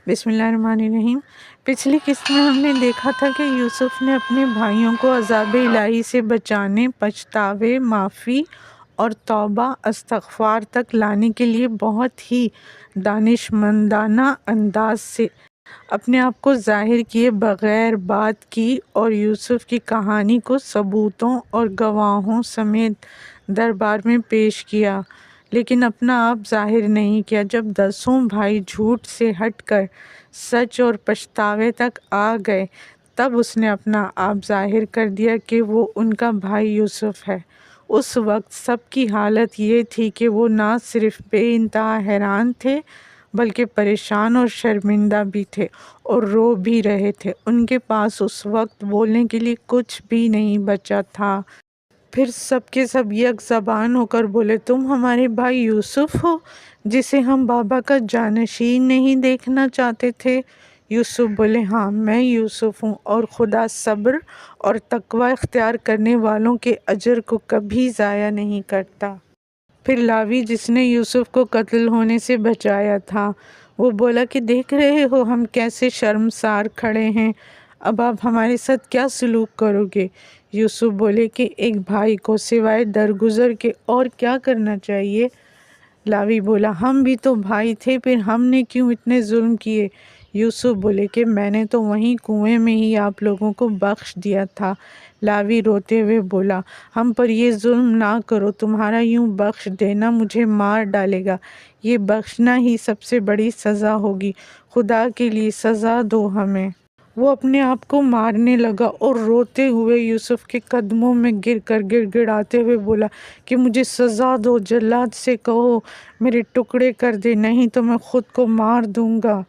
بسم اللہ الرحمن الرحیم۔ پچھلی قسط میں ہم نے دیکھا تھا کہ یوسف نے اپنے بھائیوں کو عذاب الہی سے بچانے، پچھتاوے، معافی اور توبہ استغفار تک لانے کے لیے بہت ہی دانشمندانہ انداز سے اپنے آپ کو ظاہر کیے بغیر بات کی اور یوسف کی کہانی کو ثبوتوں اور گواہوں سمیت دربار میں پیش کیا، لیکن اپنا آپ ظاہر نہیں کیا۔ جب 10 بھائی جھوٹ سے ہٹ کر سچ اور پچھتاوے تک آ گئے، تب اس نے اپنا آپ ظاہر کر دیا کہ وہ ان کا بھائی یوسف ہے۔ اس وقت سب کی حالت یہ تھی کہ وہ نہ صرف بے انتہا حیران تھے بلکہ پریشان اور شرمندہ بھی تھے اور رو بھی رہے تھے۔ ان کے پاس اس وقت بولنے کے لیے کچھ بھی نہیں بچا تھا۔ پھر سب کے سب یک زبان ہو کر بولے، تم ہمارے بھائی یوسف ہو جسے ہم بابا کا جانشین نہیں دیکھنا چاہتے تھے؟ یوسف بولے، ہاں میں یوسف ہوں، اور خدا صبر اور تقوی اختیار کرنے والوں کے اجر کو کبھی ضائع نہیں کرتا۔ پھر لاوی جس نے یوسف کو قتل ہونے سے بچایا تھا، وہ بولا کہ دیکھ رہے ہو ہم کیسے شرمسار کھڑے ہیں، اب آپ ہمارے ساتھ کیا سلوک کرو گے؟ یوسف بولے کہ ایک بھائی کو سوائے درگزر کے اور کیا کرنا چاہیے؟ لاوی بولا، ہم بھی تو بھائی تھے، پھر ہم نے کیوں اتنے ظلم کیے؟ یوسف بولے کہ میں نے تو وہیں کنویں میں ہی آپ لوگوں کو بخش دیا تھا۔ لاوی روتے ہوئے بولا، ہم پر یہ ظلم نہ کرو، تمہارا یوں بخش دینا مجھے مار ڈالے گا، یہ بخشنا ہی سب سے بڑی سزا ہوگی، خدا کے لیے سزا دو ہمیں۔ وہ اپنے آپ کو مارنے لگا اور روتے ہوئے یوسف کے قدموں میں گر کر گڑ گڑاتے ہوئے بولا کہ مجھے سزا دو، جلاد سے کہو میرے ٹکڑے کر دے، نہیں تو میں خود کو مار دوں گا۔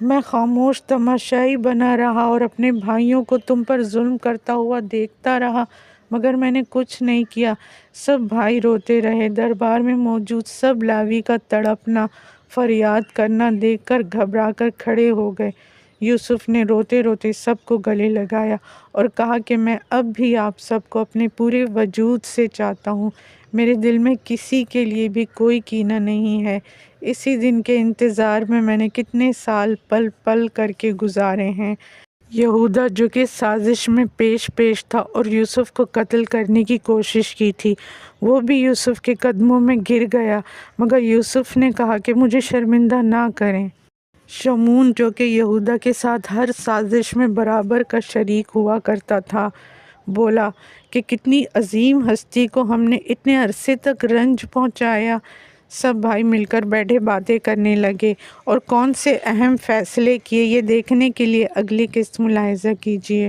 میں خاموش تماشائی بنا رہا اور اپنے بھائیوں کو تم پر ظلم کرتا ہوا دیکھتا رہا، مگر میں نے کچھ نہیں کیا۔ سب بھائی روتے رہے۔ دربار میں موجود سب لاوی کا تڑپنا، فریاد کرنا دیکھ کر گھبرا کر کھڑے ہو گئے۔ یوسف نے روتے روتے سب کو گلے لگایا اور کہا کہ میں اب بھی آپ سب کو اپنے پورے وجود سے چاہتا ہوں، میرے دل میں کسی کے لیے بھی کوئی کینہ نہیں ہے۔ اسی دن کے انتظار میں نے کتنے سال پل پل کر کے گزارے ہیں۔ یہودا جو کہ سازش میں پیش تھا اور یوسف کو قتل کرنے کی کوشش کی تھی، وہ بھی یوسف کے قدموں میں گر گیا، مگر یوسف نے کہا کہ مجھے شرمندہ نہ کریں۔ شمعون جو کہ یہودا کے ساتھ ہر سازش میں برابر کا شریک ہوا کرتا تھا، بولا کہ کتنی عظیم ہستی کو ہم نے اتنے عرصے تک رنج پہنچایا۔ سب بھائی مل کر بیٹھے باتیں کرنے لگے اور کون سے اہم فیصلے کیے، یہ دیکھنے کے لیے اگلی قسط ملاحظہ کیجیے۔